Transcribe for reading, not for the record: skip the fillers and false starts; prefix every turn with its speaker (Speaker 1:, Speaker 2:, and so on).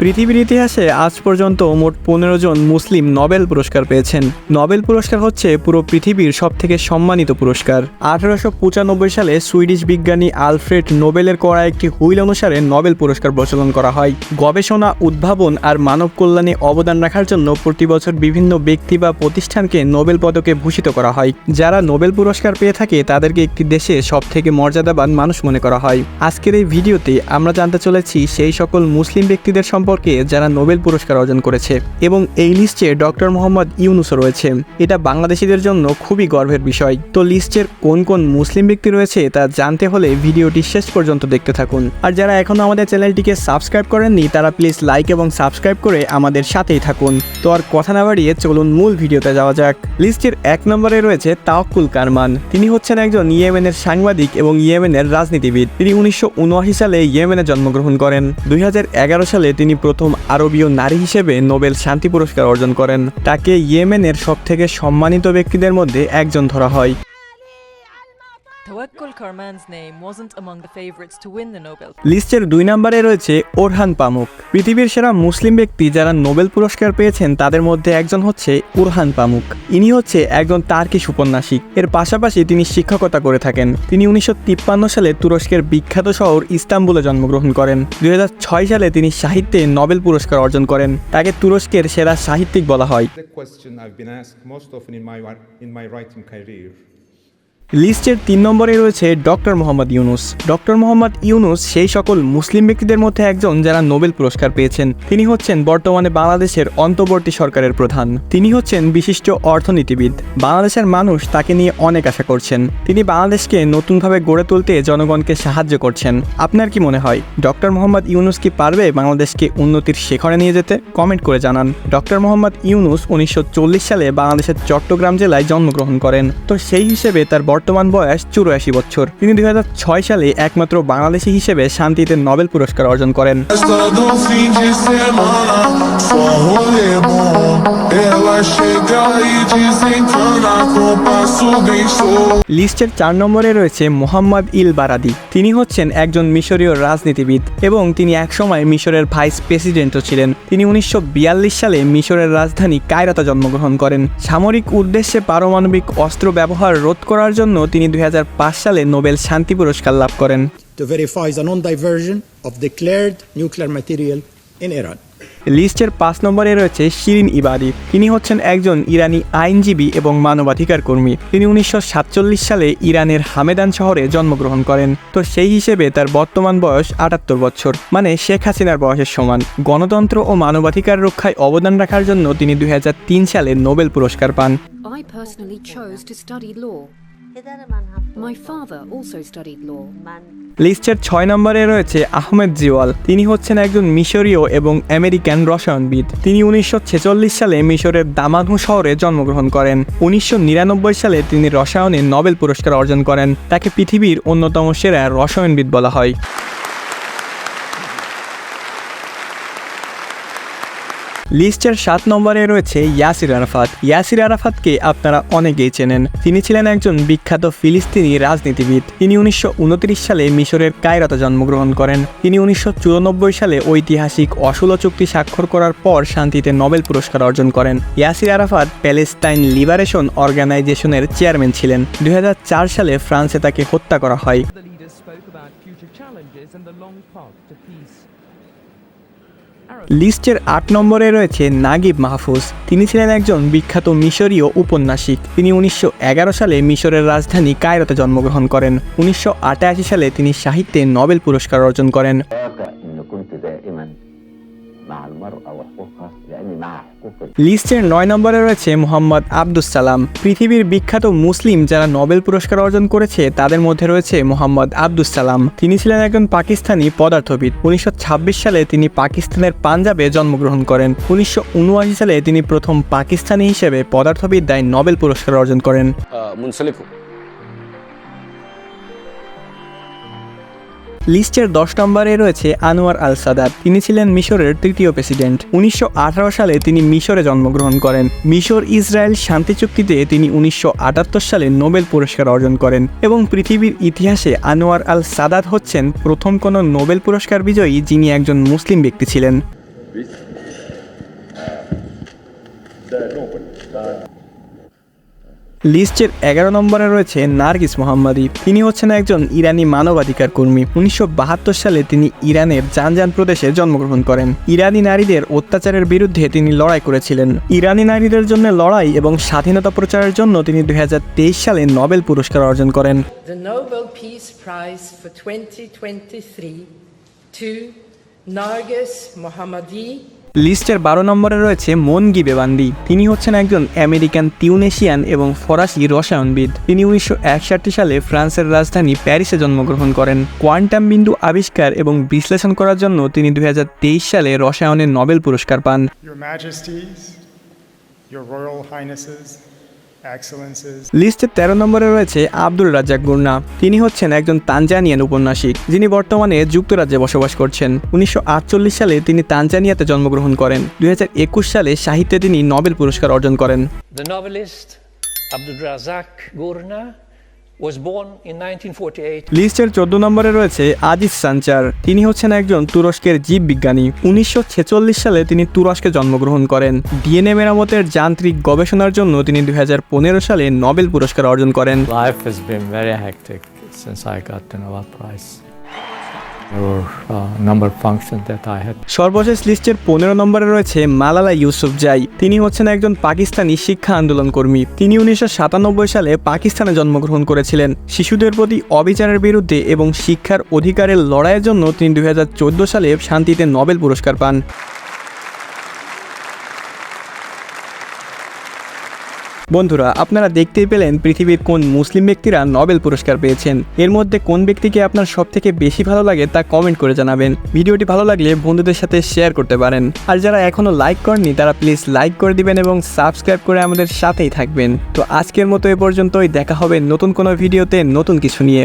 Speaker 1: পৃথিবীর ইতিহাসে আজ পর্যন্ত মোট 15 জন মুসলিম নোবেল পুরস্কার পেয়েছেন। নোবেল পুরস্কার হচ্ছে পুরো পৃথিবীর সবথেকে সম্মানিত পুরস্কার। 1895 সালে সুইডিশ বিজ্ঞানী আলফ্রেড নোবেলের করা একটি হুইল অনুসারে নোবেল পুরস্কার প্রচলন করা হয়। গবেষণা, উদ্ভাবন আর মানব কল্যাণে অবদান রাখার জন্য প্রতি বছর বিভিন্ন ব্যক্তি বা প্রতিষ্ঠানকে নোবেল পদকে ভূষিত করা হয়। যারা নোবেল পুরস্কার পেয়ে থাকে তাদেরকে একটি দেশে সবথেকে মর্যাদাবান মানুষ মনে করা হয়। আজকের এই ভিডিওতে আমরা জানতে চলেছি সেই সকল মুসলিম ব্যক্তিদের সম্পর্কে যারা নোবেল পুরস্কার অর্জন করেছে, এবং এই লিস্টে ডক্টর মোহাম্মদ ইউনুসও রয়েছে। এটা বাংলাদেশিদের জন্য খুবই গর্বের বিষয়। তো লিস্টের কোন কোন মুসলিম ব্যক্তি রয়েছে তা জানতে হলে ভিডিওটি শেষ পর্যন্ত দেখতে থাকুন। আর যারা এখনো আমাদের চ্যানেলটিকে সাবস্ক্রাইব করেননি তারা প্লিজ লাইক এবং সাবস্ক্রাইব করে আমাদের সাথেই থাকুন। তো আর কথা না বাড়িয়ে চলুন মূল ভিডিওতে যাওয়া যাক। লিস্টের 1 নম্বরে রয়েছে তাওয়াক্কুল কারমান। তিনি হচ্ছেন একজন ইয়েমেনের সাংবাদিক এবং ইয়েমেনের রাজনীতিবিদ। তিনি 1979 সালে ইয়েমেনে জন্মগ্রহণ করেন। 2011 সালে তিনি প্রথম আরবীয় নারী হিসেবে নোবেল শান্তি পুরস্কার অর্জন করেন। তাকে ইয়েমেনের সবথেকে সম্মানিত ব্যক্তিদের মধ্যে একজন ধরা হয়।
Speaker 2: Tawakkul Karman's name wasn't among the favorites to win the Nobel.
Speaker 1: লিস্টের 2 নম্বরে রয়েছে ওরহান পামুক। পৃথিবীর সেরা মুসলিম ব্যক্তি যারা নোবেল পুরস্কার পেয়েছেন তাদের মধ্যে একজন হচ্ছে ওরহান পামুক। ইনি হচ্ছে একজন তার্কিশ উপন্যাসিক। এর পাশাপাশি তিনি শিক্ষকতা করে থাকেন। তিনি 1953 সালে তুরস্কের বিখ্যাত শহর ইস্তাম্বুলে জন্মগ্রহণ করেন। 2006 সালে তিনি সাহিত্যে নোবেল পুরস্কার অর্জন করেন। তাকে তুরস্কের সেরা সাহিত্যিক বলা হয়। লিস্টের 3 নম্বরে রয়েছে ডক্টর মোহাম্মদ ইউনুস। ডক্টর মোহাম্মদ ইউনুস সেই সকল মুসলিম ব্যক্তিদের মধ্যে একজন যারা নোবেল পুরস্কার পেয়েছেন। তিনি হচ্ছেন বর্তমানে বাংলাদেশের অন্তর্বর্তী সরকারের প্রধান। তিনি হচ্ছেন বিশিষ্ট অর্থনীতিবিদ। বাংলাদেশের মানুষ তাকে নিয়ে অনেক আশা করছেন। তিনি বাংলাদেশকে নতুনভাবে গড়ে তুলতে জনগণকে সাহায্য করছেন। আপনার কি মনে হয় ডক্টর মোহাম্মদ ইউনুস কি পারবে বাংলাদেশকে উন্নতির শিখরে নিয়ে যেতে? কমেন্ট করে জানান। ডক্টর মোহাম্মদ ইউনুস 1940 সালে বাংলাদেশের চট্টগ্রাম জেলায় জন্মগ্রহণ করেন। তো সেই হিসেবে তার বর্তমান বয়স 84 বছর। তিনি 2006 সালে একমাত্র বাংলাদেশি হিসেবে শান্তিতে নোবেল পুরস্কার অর্জন করেন। লিস্টের 4 নম্বরে রয়েছে মোহাম্মদ ইল বারাদি। তিনি হচ্ছেন একজন মিশরীয় রাজনীতিবিদ এবং তিনি একসময় মিশরের ভাইস প্রেসিডেন্টও ছিলেন। তিনি 1942 সালে মিশরের রাজধানী কায়রোতে জন্মগ্রহণ করেন। সামরিক উদ্দেশ্যে পারমাণবিক অস্ত্র ব্যবহার রোধ করার জন্য তিনি 2005 সালে নোবেল শান্তি পুরস্কার লাভ করেন।
Speaker 3: To verify the non-diversion of declared nuclear material in Iran.
Speaker 1: লিস্টের 5 নম্বরে রয়েছে শিরিন ইবাদি। তিনি হচ্ছেন একজন ইরানি আইনজীবী এবং মানবাধিকার কর্মী। তিনি 1947 সালে ইরানের হামেদান শহরে জন্মগ্রহণ করেন। তো সেই হিসেবে তার বর্তমান বয়স 78 বছর, মানে শেখ হাসিনার বয়সের সমান। গণতন্ত্র ও মানবাধিকার রক্ষায় অবদান রাখার জন্য তিনি 2003 সালে নোবেল পুরস্কার পান।
Speaker 4: I personally chose to study law. My father also studied law.
Speaker 1: লিস্টের 6 নম্বরে রয়েছে আহমেদ জিওয়াল। তিনি হচ্ছেন একজন মিশরীয় এবং আমেরিকান রসায়নবিদ। তিনি 1946 সালে মিশরের দামাঘু শহরে জন্মগ্রহণ করেন। 1999 সালে তিনি রসায়নে নোবেল পুরস্কার অর্জন করেন। তাকে পৃথিবীর অন্যতম সেরা রসায়নবিদ বলা হয়। লিস্টের 7 নম্বরে রয়েছে ইয়াসির আরাফাত। ইয়াসির আরাফাতকে আপনারা অনেকেই চেনেন। তিনি ছিলেন একজন বিখ্যাত ফিলিস্তিনি রাজনীতিবিদ। তিনি 1929 সালে মিশরের কায়রোতে জন্মগ্রহণ করেন। তিনি 1994 সালে ঐতিহাসিক অসলো চুক্তি স্বাক্ষর করার পর শান্তিতে নোবেল পুরস্কার অর্জন করেন। ইয়াসির আরাফাত প্যালেস্টাইন লিবারেশন অর্গানাইজেশনের চেয়ারম্যান ছিলেন। 2004 সালে ফ্রান্সে তাকে হত্যা করা হয়। লিস্টের 8 নম্বরে রয়েছে নাগিব মাহফুজ। তিনি ছিলেন একজন বিখ্যাত মিশরীয় উপন্যাসিক। তিনি 1911 সালে মিশরের রাজধানী কায়রোতে জন্মগ্রহণ করেন। 1988 সালে তিনি সাহিত্যে নোবেল পুরস্কার অর্জন করেন। লিস্টের 9 নম্বরে রয়েছে মোহাম্মদ আব্দুস সালাম। পৃথিবীর বিখ্যাত মুসলিম যারা নোবেল পুরস্কার অর্জন করেছে তাদের মধ্যে রয়েছে মোহাম্মদ আব্দুস সালাম। তিনি ছিলেন একজন পাকিস্তানি পদার্থবিদ। 1926 সালে তিনি পাকিস্তানের পাঞ্জাবে জন্মগ্রহণ করেন। 1979 সালে তিনি প্রথম পাকিস্তানি হিসেবে পদার্থবিদ্যায় নোবেল পুরস্কার অর্জন করেন। লিস্টের 10 নম্বরে রয়েছে আনোয়ার আল সাদাত। তিনি ছিলেন মিশরের 3য় প্রেসিডেন্ট। 1918 সালে তিনি মিশরে জন্মগ্রহণ করেন। মিশর ইসরায়েল শান্তি চুক্তিতে তিনি 1978 সালে নোবেল পুরস্কার অর্জন করেন এবং পৃথিবীর ইতিহাসে আনোয়ার আল সাদাত হচ্ছেন প্রথম কোনো নোবেল পুরস্কার বিজয়ী যিনি একজন মুসলিম ব্যক্তি ছিলেন। লিস্টের 11 নম্বরে রয়েছে নার্গিস মোহাম্মদী। তিনি হচ্ছেন একজন ইরানি মানবাধিকার কর্মী। 1972 সালে তিনি ইরানের জানজান প্রদেশে জন্মগ্রহণ করেন। ইরানি নারীদের অত্যাচারের বিরুদ্ধে তিনি লড়াই করেছিলেন। ইরানি নারীদের জন্য লড়াই এবং স্বাধীনতা প্রচারের জন্য তিনি 2023 সালে নোবেল পুরস্কার অর্জন করেন।
Speaker 5: The Nobel Peace Prize for 2023 to Narges Mohammadi.
Speaker 1: লিস্টের 12 নম্বরে রয়েছে মনগি বেবান্দি। তিনি হচ্ছেন একজন আমেরিকান, তিউনেশিয়ান এবং ফরাসি রসায়নবিদ। তিনি 1961 সালে ফ্রান্সের রাজধানী প্যারিসে জন্মগ্রহণ করেন। কোয়ান্টাম বিন্দু আবিষ্কার এবং বিশ্লেষণ করার জন্য তিনি 2023 সালে রসায়নে নোবেল পুরস্কার পান।
Speaker 6: Your Majesties, Your Royal Highnesses, Excellences.
Speaker 1: লিস্টের 13 নম্বরে রয়েছে আব্দুল রাজ্জাক গুরনা। তিনি হচ্ছেন একজন তানজানিয়ান ঔপন্যাসিক, যিনি বর্তমানে যুক্তরাজ্যে বসবাস করছেন। 1948 সালে তিনি তানজানিয়াতে জন্মগ্রহণ করেন। 2021 সালে সাহিত্যে তিনি নোবেল পুরস্কার অর্জন করেন।
Speaker 7: The novelist Abdulrazak Gurna was born in 1948.
Speaker 1: লিস্টের 14 নম্বরে রয়েছে আজিজ সাঞ্চার। তিনি হচ্ছেন একজন তুরস্কের জীববিজ্ঞানী। 1946 সালে তিনি তুরস্কে জন্মগ্রহণ করেন। ডিএনএ মেরামতের যান্ত্রিক গবেষণার জন্য তিনি 2015 সালে নোবেল পুরস্কার অর্জন করেন।
Speaker 8: Life has been very hectic since I got the Nobel Prize. There were a number of functions that I had.
Speaker 1: সর্বশেষ লিস্টের 15 নম্বরে রয়েছে মালালা ইউসুফজাই। তিনি হচ্ছেন একজন পাকিস্তানি শিক্ষা আন্দোলন কর্মী। তিনি 1997 সালে পাকিস্তানে জন্মগ্রহণ করেছিলেন। শিশুদের প্রতি অবিচারের বিরুদ্ধে এবং শিক্ষার অধিকারের লড়াইয়ের জন্য তিনি 2014 সালে শান্তিতে নোবেল পুরস্কার পান। বন্ধুরা, আপনারা দেখতেই পেলেন পৃথিবীর কোন মুসলিম ব্যক্তিরা নোবেল পুরস্কার পেয়েছেন। এর মধ্যে কোন ব্যক্তিকে আপনার সবথেকে বেশি ভালো লাগে তা কমেন্ট করে জানাবেন। ভিডিওটি ভালো লাগলে বন্ধুদের সাথে শেয়ার করতে পারেন। আর যারা এখনো লাইক করেননি তারা প্লিজ লাইক করে দিবেন এবং সাবস্ক্রাইব করে আমাদের সাথেই থাকবেন। তো আজকের মতো এ পর্যন্তই। দেখা হবে নতুন কোনো ভিডিওতে নতুন কিছু নিয়ে।